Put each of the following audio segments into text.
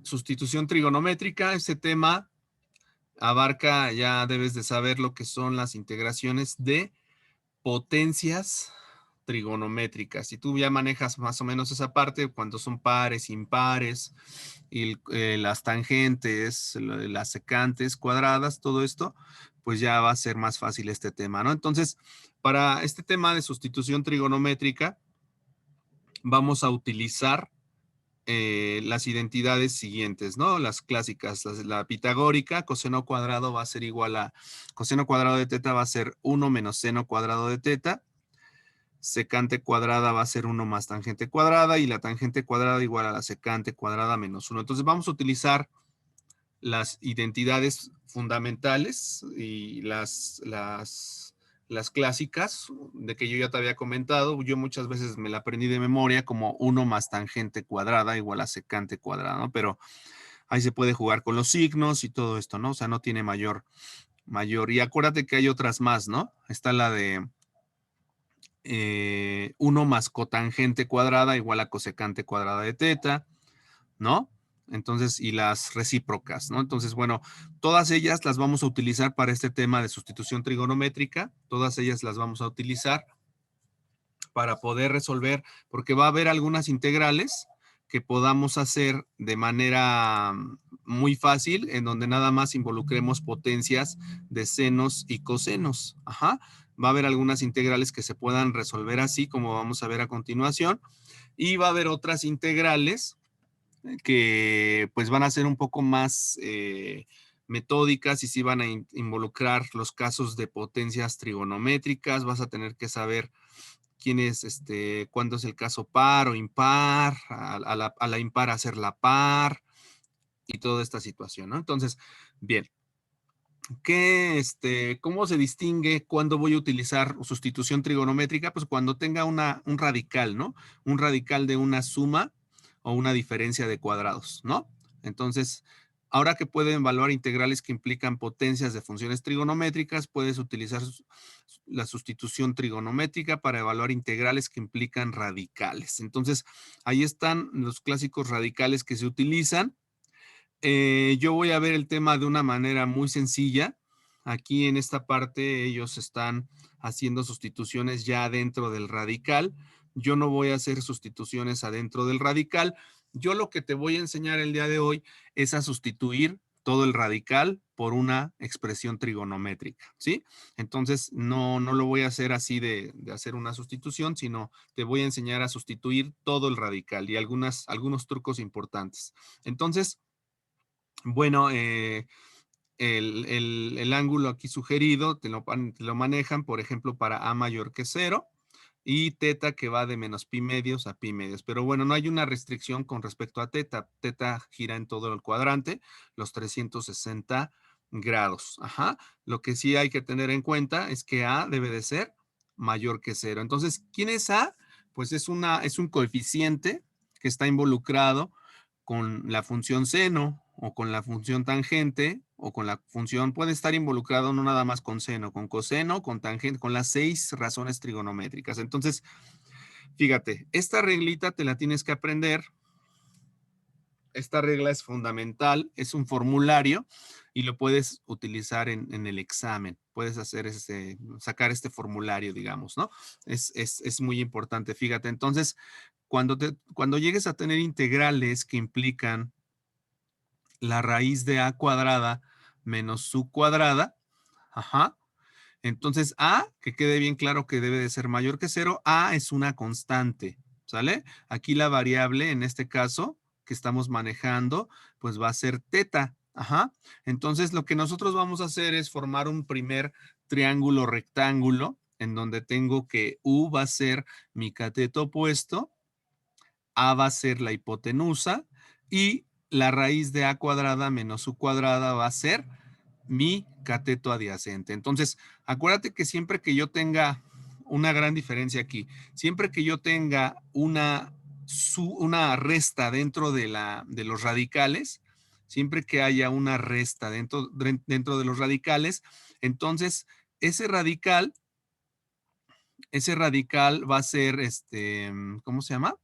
Sustitución trigonométrica, este tema abarca, ya debes de saber lo que son las integraciones de potencias trigonométricas. Si tú ya manejas más o menos esa parte, cuando son pares, impares, y las tangentes, las secantes cuadradas, todo esto, pues ya va a ser más fácil este tema, ¿no? Entonces, para este tema de sustitución trigonométrica, vamos a utilizar las identidades siguientes, ¿no? Las clásicas, la pitagórica, coseno cuadrado va a ser igual a, coseno cuadrado de teta va a ser 1 menos seno cuadrado de teta, secante cuadrada va a ser 1 más tangente cuadrada y la tangente cuadrada igual a la secante cuadrada menos 1. Entonces vamos a utilizar las identidades fundamentales y las clásicas de que yo ya te había comentado. Yo muchas veces me la aprendí de memoria como 1 más tangente cuadrada igual a secante cuadrada, ¿no? Pero ahí se puede jugar con los signos y todo esto, ¿no? O sea, no tiene mayor. Y acuérdate que hay otras más, ¿no? Está la de 1 más cotangente cuadrada igual a cosecante cuadrada de teta, ¿no? Entonces, y las recíprocas, ¿no? Entonces, bueno, todas ellas las vamos a utilizar para este tema de sustitución trigonométrica, todas ellas las vamos a utilizar para poder resolver, porque va a haber algunas integrales que podamos hacer de manera muy fácil, en donde nada más involucremos potencias de senos y cosenos. Ajá. Va a haber algunas integrales que se puedan resolver así, como vamos a ver a continuación, y va a haber otras integrales que pues van a ser un poco más metódicas y sí van a involucrar los casos de potencias trigonométricas. Vas a tener que saber quién es, cuándo es el caso par o impar, a la impar hacer la par y toda esta situación, ¿no? Entonces, bien, ¿cómo se distingue cuándo voy a utilizar sustitución trigonométrica? Pues cuando tenga un radical, ¿no? Un radical de una suma o una diferencia de cuadrados, ¿no? Entonces, ahora que pueden evaluar integrales que implican potencias de funciones trigonométricas, puedes utilizar la sustitución trigonométrica para evaluar integrales que implican radicales. Entonces, ahí están los clásicos radicales que se utilizan. Yo voy a ver el tema de una manera muy sencilla. Aquí en esta parte ellos están haciendo sustituciones ya dentro del radical. Yo no voy a hacer sustituciones adentro del radical. Yo lo que te voy a enseñar el día de hoy es a sustituir todo el radical por una expresión trigonométrica, ¿sí? Entonces, no lo voy a hacer así de hacer una sustitución, sino te voy a enseñar a sustituir todo el radical y algunos trucos importantes. Entonces, bueno, el ángulo aquí sugerido te lo manejan, por ejemplo, para A mayor que 0 y teta que va de menos pi medios a pi medios. Pero bueno, no hay una restricción con respecto a teta. Teta gira en todo el cuadrante, los 360 grados. Ajá. Lo que sí hay que tener en cuenta es que A debe de ser mayor que 0. Entonces, ¿quién es A? Pues es un coeficiente que está involucrado con la función seno o con la función tangente o con la función, puede estar involucrado no nada más con seno, con coseno, con tangente, con las 6 razones trigonométricas. Entonces, fíjate, esta reglita te la tienes que aprender. Esta regla es fundamental, es un formulario y lo puedes utilizar en el examen. Puedes hacer sacar este formulario, digamos, ¿no? Es muy importante, fíjate. Entonces, cuando llegues a tener integrales que implican la raíz de a cuadrada menos su cuadrada, ajá, entonces a, que quede bien claro que debe de ser mayor que 0, a es una constante, ¿sale? Aquí la variable, en este caso, que estamos manejando, pues va a ser teta, ajá. Entonces lo que nosotros vamos a hacer es formar un primer triángulo rectángulo, en donde tengo que u va a ser mi cateto opuesto, a va a ser la hipotenusa y la raíz de a cuadrada menos su cuadrada va a ser mi cateto adyacente. Entonces, acuérdate que siempre que yo tenga una gran diferencia aquí, siempre que yo tenga una resta dentro de los radicales, siempre que haya una resta dentro de los radicales, entonces ese radical va a ser, ¿cómo se llama?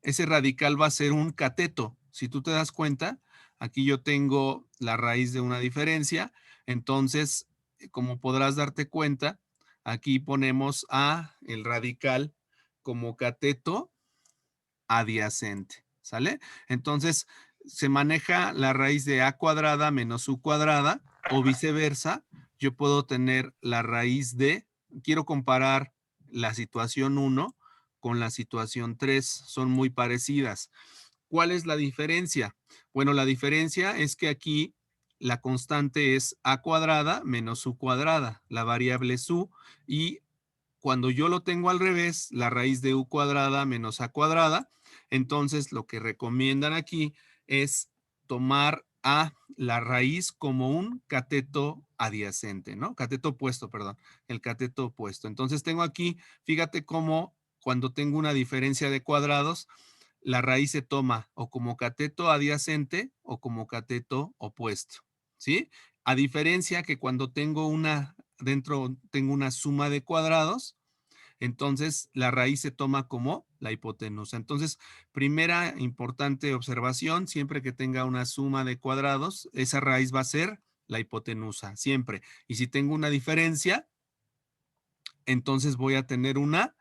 Ese radical va a ser un cateto, Si tú te das cuenta, aquí yo tengo la raíz de una diferencia. Entonces, como podrás darte cuenta, aquí ponemos a el radical como cateto adyacente, ¿sale? Entonces, se maneja la raíz de a cuadrada menos u cuadrada o viceversa. Yo puedo tener la raíz de, quiero comparar la situación 1 con la situación 3, son muy parecidas. ¿Cuál es la diferencia? Bueno, la diferencia es que aquí la constante es a cuadrada menos u cuadrada, la variable es u, y cuando yo lo tengo al revés, la raíz de u cuadrada menos a cuadrada, entonces lo que recomiendan aquí es tomar a la raíz como un cateto adyacente, ¿no? Cateto opuesto, perdón, el cateto opuesto. Entonces tengo aquí, fíjate cómo cuando tengo una diferencia de cuadrados, la raíz se toma o como cateto adyacente o como cateto opuesto, ¿sí? A diferencia que cuando tengo una, dentro tengo una suma de cuadrados, entonces la raíz se toma como la hipotenusa. Entonces, primera importante observación, siempre que tenga una suma de cuadrados, esa raíz va a ser la hipotenusa, siempre. Y si tengo una diferencia, entonces voy a tener una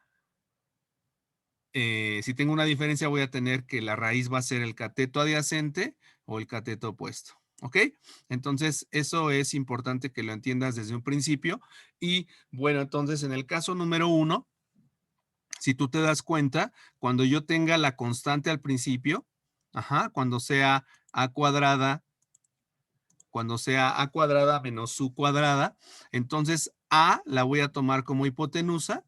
si tengo una diferencia, voy a tener que la raíz va a ser el cateto adyacente o el cateto opuesto. ¿Ok? Entonces, eso es importante que lo entiendas desde un principio. Y bueno, entonces en el caso número 1, si tú te das cuenta, cuando yo tenga la constante al principio, cuando sea a cuadrada menos su cuadrada, entonces a la voy a tomar como hipotenusa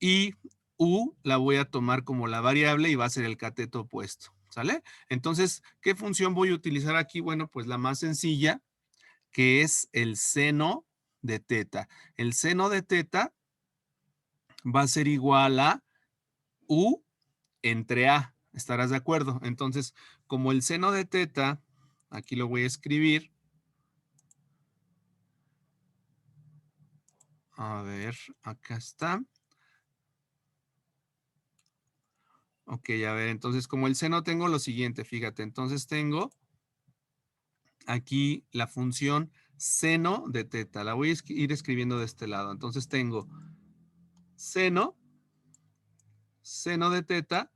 y u la voy a tomar como la variable y va a ser el cateto opuesto, ¿sale? Entonces, ¿qué función voy a utilizar aquí? Bueno, pues la más sencilla, que es el seno de teta. El seno de teta va a ser igual a u entre a, ¿estarás de acuerdo? Entonces, como el seno de teta, aquí lo voy a escribir. A ver, acá está. Ok, a ver, entonces como el seno tengo lo siguiente, fíjate, entonces tengo aquí la función seno de teta. La voy a ir escribiendo de este lado. Entonces tengo seno, seno de teta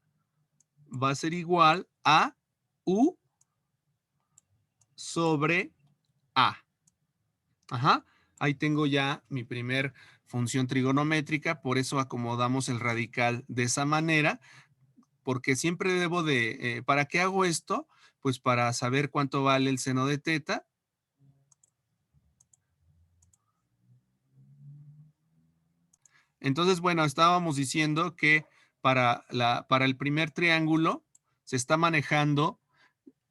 va a ser igual a u sobre a. Ajá, ahí tengo ya mi primer función trigonométrica, por eso acomodamos el radical de esa manera, porque siempre debo de, ¿para qué hago esto? Pues para saber cuánto vale el seno de teta. Entonces, bueno, estábamos diciendo que para el primer triángulo se está manejando,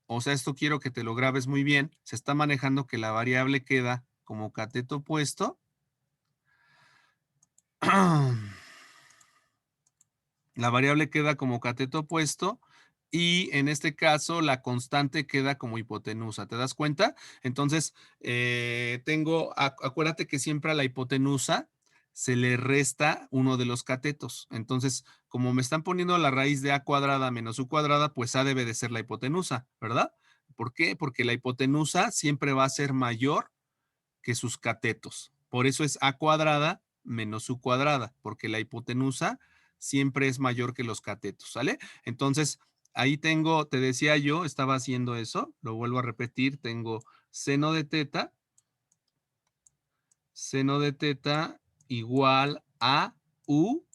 o sea, esto quiero que te lo grabes muy bien, se está manejando que la variable queda como cateto opuesto. La variable queda como cateto opuesto y en este caso la constante queda como hipotenusa. ¿Te das cuenta? Entonces, acuérdate que siempre a la hipotenusa se le resta uno de los catetos. Entonces, como me están poniendo la raíz de a cuadrada menos u cuadrada, pues a debe de ser la hipotenusa, ¿verdad? ¿Por qué? Porque la hipotenusa siempre va a ser mayor que sus catetos. Por eso es a cuadrada menos su cuadrada, porque la hipotenusa siempre es mayor que los catetos, ¿sale? Entonces, ahí tengo, te decía yo, estaba haciendo eso, lo vuelvo a repetir, tengo seno de teta igual a u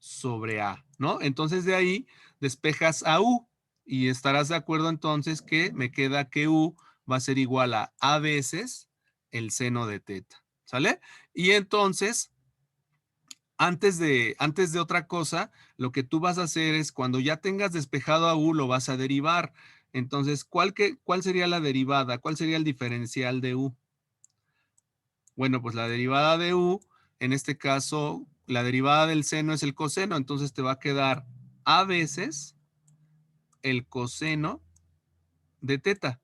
sobre a, ¿no? Entonces de ahí despejas a u y estarás de acuerdo entonces que me queda que u va a ser igual a veces el seno de teta, ¿sale? Y entonces, antes de otra cosa, lo que tú vas a hacer es cuando ya tengas despejado a u, lo vas a derivar. Entonces, ¿cuál sería la derivada? ¿Cuál sería el diferencial de u? Bueno, pues la derivada de u, en este caso, la derivada del seno es el coseno, entonces te va a quedar a veces el coseno de teta.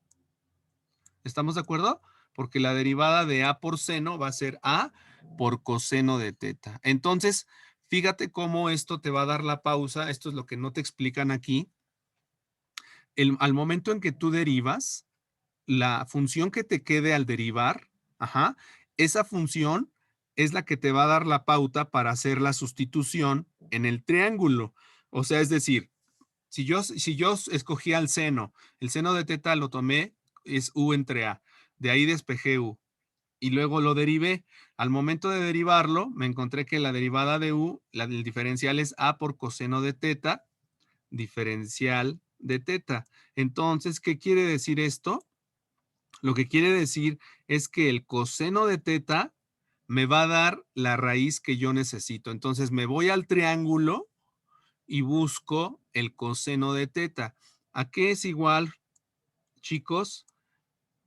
¿Estamos de acuerdo? Porque la derivada de a por seno va a ser a por coseno de teta. Entonces, fíjate cómo esto te va a dar la pausa. Esto es lo que no te explican aquí. al momento en que tú derivas, la función que te quede al derivar, ajá, esa función es la que te va a dar la pauta para hacer la sustitución en el triángulo. O sea, es decir, si yo escogía el seno de teta lo tomé, es u entre a. De ahí despejé u. Y luego lo derivé. Al momento de derivarlo, me encontré que la derivada de u, el diferencial es a por coseno de teta, diferencial de teta. Entonces, ¿qué quiere decir esto? Lo que quiere decir es que el coseno de teta me va a dar la raíz que yo necesito. Entonces me voy al triángulo y busco el coseno de teta. ¿A qué es igual, chicos,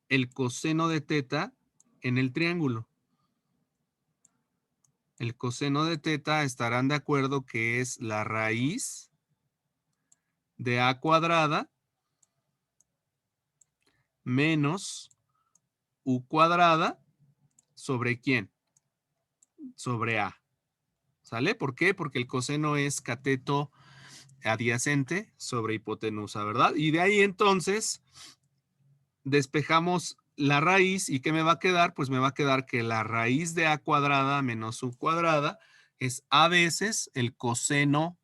el coseno de teta en el triángulo? El coseno de teta estarán de acuerdo que es la raíz de a cuadrada menos u cuadrada sobre ¿quién? Sobre a. ¿Sale? ¿Por qué? Porque el coseno es cateto adyacente sobre hipotenusa, ¿verdad? Y de ahí entonces despejamos la raíz y ¿qué me va a quedar? Pues me va a quedar que la raíz de a cuadrada menos u cuadrada es a veces el coseno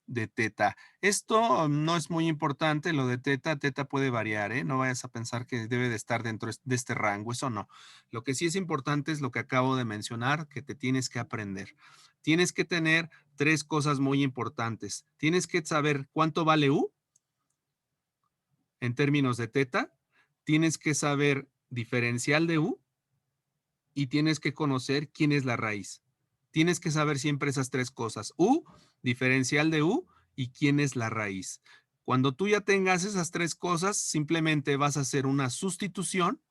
de teta. Esto no es muy importante, lo de teta, teta puede variar, ¿eh? No vayas a pensar que debe de estar dentro de este rango, eso no. Lo que sí es importante es lo que acabo de mencionar, que te tienes que aprender. Tienes que tener tres cosas muy importantes. Tienes que saber cuánto vale u en términos de teta, tienes que saber diferencial de u y tienes que conocer quién es la raíz. Tienes que saber siempre esas tres cosas, u, diferencial de u y quién es la raíz. Cuando tú ya tengas esas tres cosas, simplemente vas a hacer una sustitución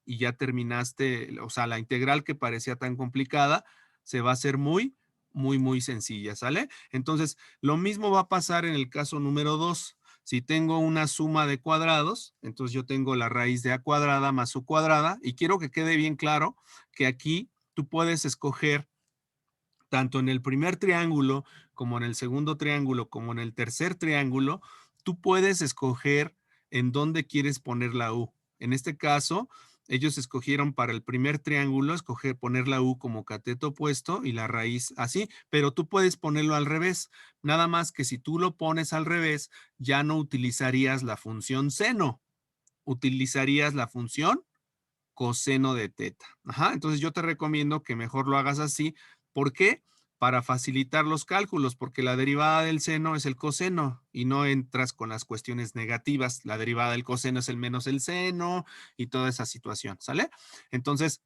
y ya terminaste, o sea, la integral que parecía tan complicada se va a hacer muy, muy, muy sencilla, ¿sale? Entonces, lo mismo va a pasar en el caso número 2. Si tengo una suma de cuadrados, entonces yo tengo la raíz de a cuadrada más su cuadrada y quiero que quede bien claro que aquí tú puedes escoger tanto en el primer triángulo como en el segundo triángulo como en el tercer triángulo, tú puedes escoger en dónde quieres poner la U. En este caso, ellos escogieron para el primer triángulo, poner la U como cateto opuesto y la raíz así, pero tú puedes ponerlo al revés. Nada más que si tú lo pones al revés, ya no utilizarías la función seno, utilizarías la función coseno de teta. Ajá, entonces yo te recomiendo que mejor lo hagas así. ¿Por qué? Para facilitar los cálculos, porque la derivada del seno es el coseno y no entras con las cuestiones negativas. La derivada del coseno es el menos el seno y toda esa situación, ¿sale? Entonces,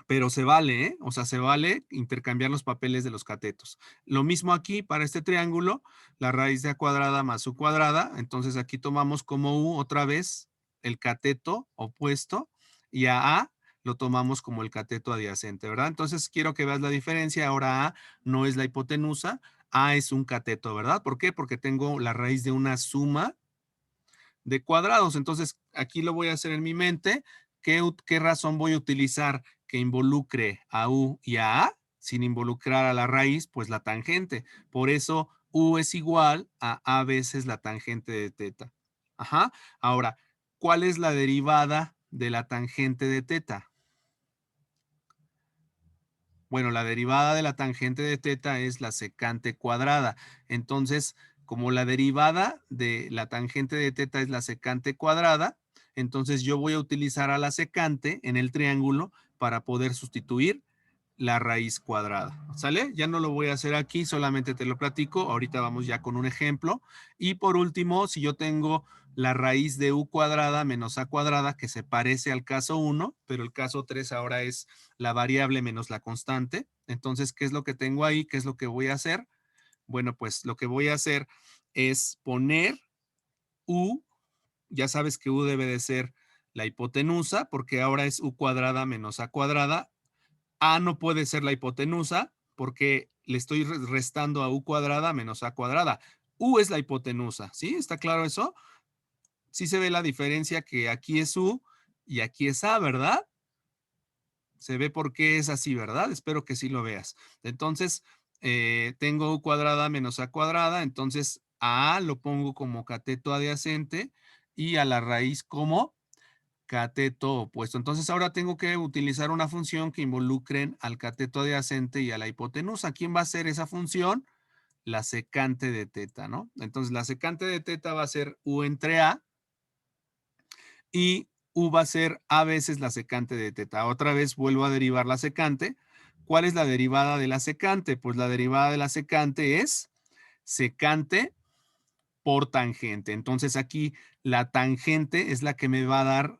pero se vale, ¿eh? O sea, se vale intercambiar los papeles de los catetos. Lo mismo aquí para este triángulo, la raíz de a cuadrada más u cuadrada. Entonces aquí tomamos como u otra vez el cateto opuesto y a lo tomamos como el cateto adyacente, ¿verdad? Entonces quiero que veas la diferencia. Ahora a no es la hipotenusa, a es un cateto, ¿verdad? ¿Por qué? Porque tengo la raíz de una suma de cuadrados. Entonces, aquí lo voy a hacer en mi mente. ¿Qué razón voy a utilizar que involucre a u y a sin involucrar a la raíz? Pues la tangente. Por eso u es igual a veces la tangente de teta. Ajá. Ahora, ¿cuál es la derivada de la tangente de teta? Bueno, la derivada de la tangente de teta es la secante cuadrada. Entonces, como la derivada de la tangente de teta es la secante cuadrada, entonces yo voy a utilizar a la secante en el triángulo para poder sustituir la raíz cuadrada. ¿Sale? Ya no lo voy a hacer aquí, solamente te lo platico. Ahorita vamos ya con un ejemplo. Y por último, si yo tengo la raíz de u cuadrada menos a cuadrada, que se parece al caso 1, pero el caso 3 ahora es la variable menos la constante. Entonces, ¿qué es lo que tengo ahí? ¿Qué es lo que voy a hacer? Bueno, pues lo que voy a hacer es poner u, ya sabes que u debe de ser la hipotenusa, porque ahora es u cuadrada menos a cuadrada. A no puede ser la hipotenusa porque le estoy restando a u cuadrada menos a cuadrada. U es la hipotenusa, ¿sí? ¿Está claro eso? Sí se ve la diferencia que aquí es u y aquí es a, ¿verdad? Se ve por qué es así, ¿verdad? Espero que sí lo veas. Entonces, tengo u cuadrada menos a cuadrada, entonces a lo pongo como cateto adyacente y a la raíz como cateto opuesto. Entonces ahora tengo que utilizar una función que involucren al cateto adyacente y a la hipotenusa. ¿Quién va a ser esa función? La secante de teta, ¿no? Entonces la secante de teta va a ser u entre a y u va a ser a veces la secante de teta. Otra vez vuelvo a derivar la secante. ¿Cuál es la derivada de la secante? Pues la derivada de la secante es secante por tangente. Entonces aquí la tangente es la que me va a dar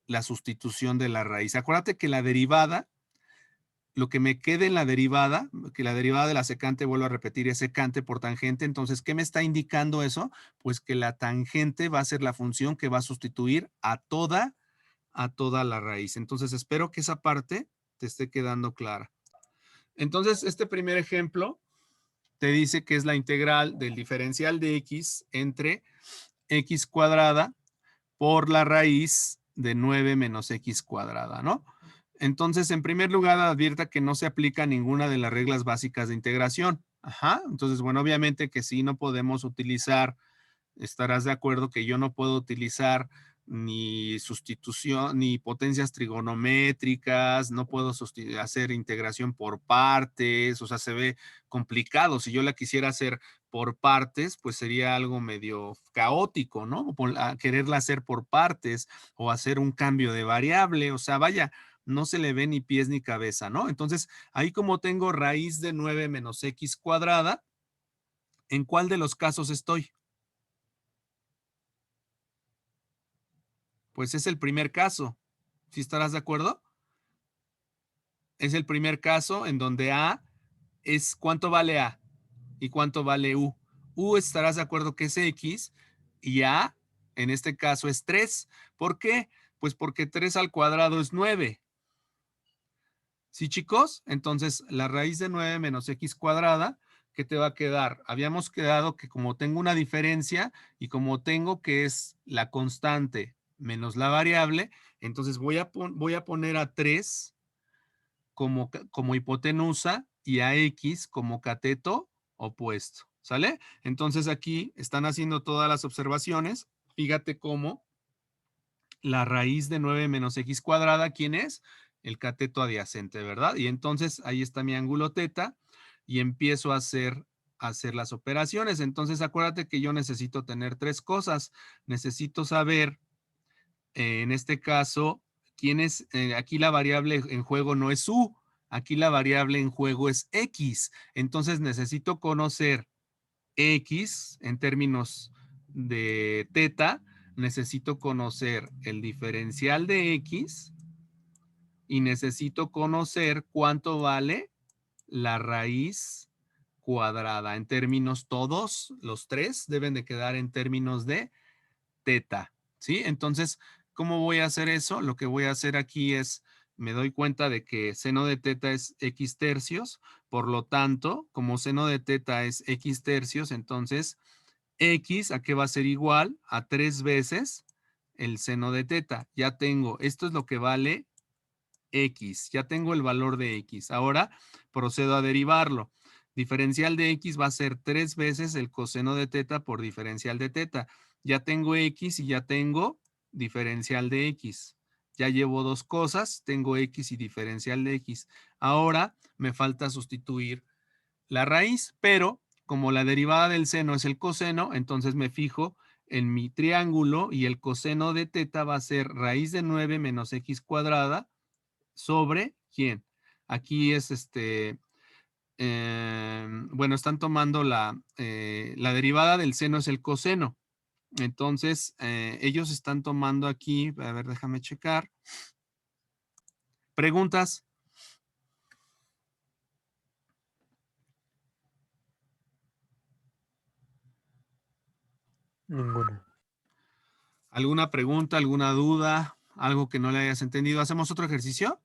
la sustitución de la raíz. Acuérdate que la derivada, lo que me quede en la derivada, que la derivada de la secante, vuelvo a repetir, es secante por tangente. Entonces, ¿qué me está indicando eso? Pues que la tangente va a ser la función que va a sustituir a toda la raíz. Entonces, espero que esa parte te esté quedando clara. Entonces, este primer ejemplo te dice que es la integral del diferencial de x entre x cuadrada por la raíz de 9 menos x cuadrada, ¿no? Entonces, en primer lugar, advierta que no se aplica ninguna de las reglas básicas de integración. Ajá. Entonces, bueno, obviamente que sí no podemos utilizar, estarás de acuerdo que yo no puedo utilizar ni sustitución, ni potencias trigonométricas, no puedo hacer integración por partes, o sea, se ve complicado. Si yo la quisiera hacer por partes, pues sería algo medio caótico, ¿no? Quererla hacer por partes o hacer un cambio de variable, o sea, vaya, no se le ve ni pies ni cabeza, ¿no? Entonces, ahí como tengo raíz de 9 menos x cuadrada, ¿en cuál de los casos estoy? Pues es el primer caso. ¿Sí estarás de acuerdo? Es el primer caso en donde A es cuánto vale A y cuánto vale U. U estarás de acuerdo que es X y A en este caso es 3. ¿Por qué? Pues porque 3 al cuadrado es 9. ¿Sí, chicos? Entonces, la raíz de 9 menos X cuadrada, ¿qué te va a quedar? Habíamos quedado que como tengo una diferencia y como tengo que es la constante menos la variable, entonces voy a poner a 3 como hipotenusa y a X como cateto opuesto. ¿Sale? Entonces aquí están haciendo todas las observaciones. Fíjate cómo la raíz de 9 menos X cuadrada, ¿quién es? El cateto adyacente, ¿verdad? Y entonces ahí está mi ángulo teta y empiezo a hacer las operaciones. Entonces acuérdate que yo necesito tener tres cosas. Necesito saber, en este caso, quién es, aquí la variable en juego no es U, aquí la variable en juego es X. Entonces necesito conocer X en términos de teta, necesito conocer el diferencial de X y necesito conocer cuánto vale la raíz cuadrada. En términos todos, los tres deben de quedar en términos de teta, ¿sí? Entonces, ¿cómo voy a hacer eso? Lo que voy a hacer aquí es, me doy cuenta de que seno de teta es x tercios, por lo tanto, como seno de teta es x tercios, entonces, x, ¿a qué va a ser igual? A 3 veces el seno de teta. Ya tengo, esto es lo que vale x, ya tengo el valor de x. Ahora procedo a derivarlo. Diferencial de x va a ser 3 veces el coseno de teta por diferencial de teta. Ya tengo x y ya tengo diferencial de x. Ya llevo dos cosas, tengo x y diferencial de x. Ahora me falta sustituir la raíz, pero como la derivada del seno es el coseno, entonces me fijo en mi triángulo y el coseno de teta va a ser raíz de 9 menos x cuadrada sobre quién. Aquí es bueno, están tomando la derivada del seno es el coseno. Entonces, ellos están tomando aquí, a ver, déjame checar. ¿Preguntas? Ninguno. ¿Alguna pregunta, alguna duda, algo que no le hayas entendido? ¿Hacemos otro ejercicio?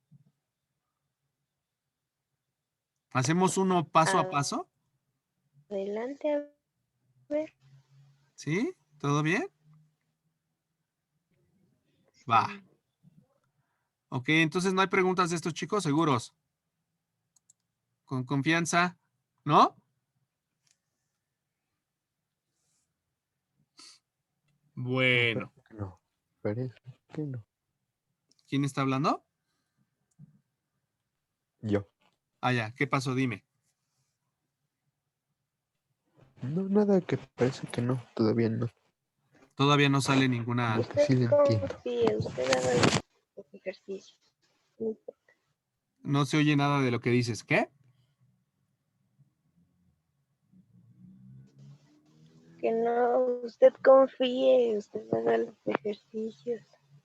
¿Hacemos uno paso a paso? Adelante, a ver. ¿Sí? ¿Todo bien? Va. Sí. Ok, entonces no hay preguntas de estos chicos, seguros. Con confianza, ¿no? Bueno, No, parece que no. ¿quién está hablando? Yo. Ah, ya, ¿qué pasó? Dime. No, nada, que parece que no, todavía no. Todavía no sale ninguna... Como que Usted sí le entiendo. confíe, usted haga los ejercicios. No importa. No se oye nada de lo que dices. ¿Qué? Que no, usted confíe, usted haga los ejercicios.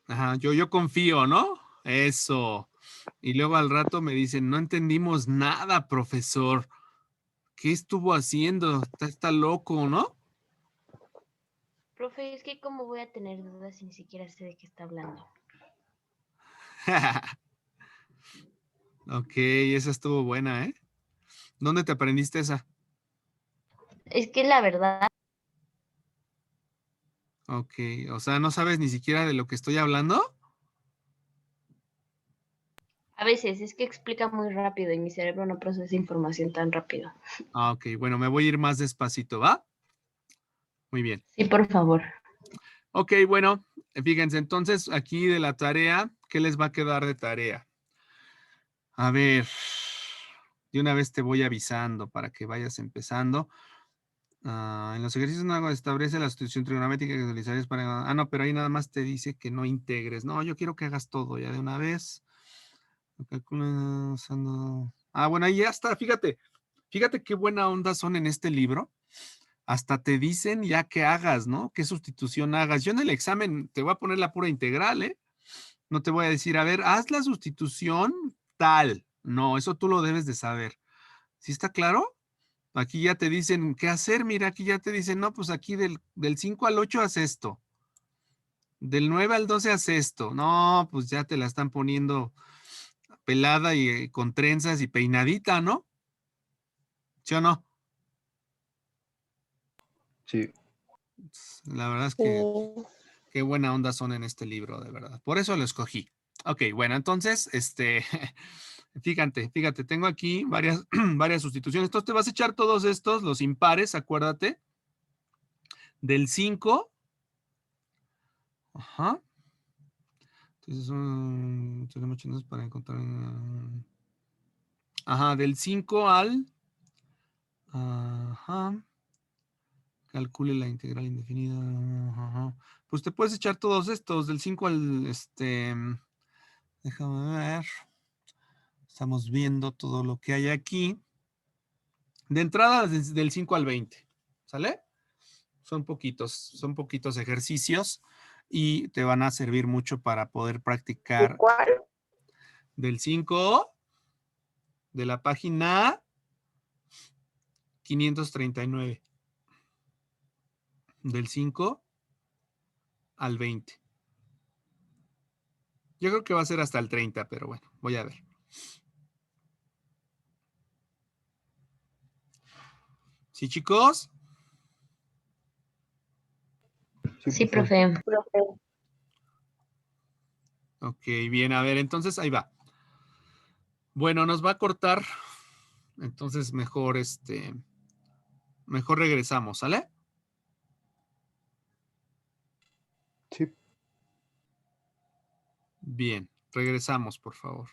Ajá, yo confío, ¿no? Eso. Y luego al rato me dicen, no entendimos nada, profesor. ¿Qué estuvo haciendo? Está loco, ¿no? Profe, es que cómo voy a tener dudas si ni siquiera sé de qué está hablando. Ok, esa estuvo buena, ¿eh? ¿Dónde te aprendiste esa? Es que la verdad, Ok, o sea, ¿no sabes ni siquiera de lo que estoy hablando? a veces es que explica muy rápido y mi cerebro no procesa información tan rápido. Ah, ok, bueno, me voy a ir más despacito, ¿va? Muy bien. Sí, por favor. Ok, bueno, fíjense, entonces aquí de la tarea, ¿qué les va a quedar de tarea? A ver, de una vez te voy avisando para que vayas empezando. En los ejercicios no establece la sustitución trigonométrica que utilizarías para... Ah, no, pero ahí nada más te dice que no integres. No, yo quiero que hagas todo ya de una vez. Calcula usando... Ah, bueno, ahí ya está, fíjate. Fíjate qué buena onda son en este libro. Hasta te dicen ya qué hagas, ¿no? ¿Qué sustitución hagas? Yo en el examen te voy a poner la pura integral, ¿eh? No te voy a decir, a ver, haz la sustitución tal. No, eso tú lo debes de saber. ¿Sí está claro? Aquí ya te dicen qué hacer. Mira, aquí ya te dicen, no, pues aquí del 5 al 8 haz esto. Del 9 al 12 haz esto. No, pues ya te la están poniendo pelada y con trenzas y peinadita, ¿no? ¿Sí o no? Sí. La verdad es Sí. que qué buena onda son en este libro, de verdad. Por eso lo escogí. Ok, bueno, entonces, fíjate, tengo aquí varias, varias sustituciones. Entonces te vas a echar todos estos, los impares, acuérdate. Del 5. Ajá. Entonces tenemos chinos para encontrar. Ajá, del 5 al. Ajá. Calcule la integral indefinida. Ajá. Pues te puedes echar todos estos, del 5 al. Déjame ver. Estamos viendo todo lo que hay aquí. De entrada, desde el 5 al 20. ¿Sale? Son poquitos ejercicios y te van a servir mucho para poder ¿Y practicar cuál? del 5 de la página 539. Del 5 al 20. Yo creo que va a ser hasta el 30, pero bueno, voy a ver. ¿Sí, chicos? Sí, profe. Profe. Ok, bien, a ver, entonces ahí va. Bueno, nos va a cortar. Entonces mejor mejor regresamos, ¿sale? Sí. Bien, regresamos, por favor.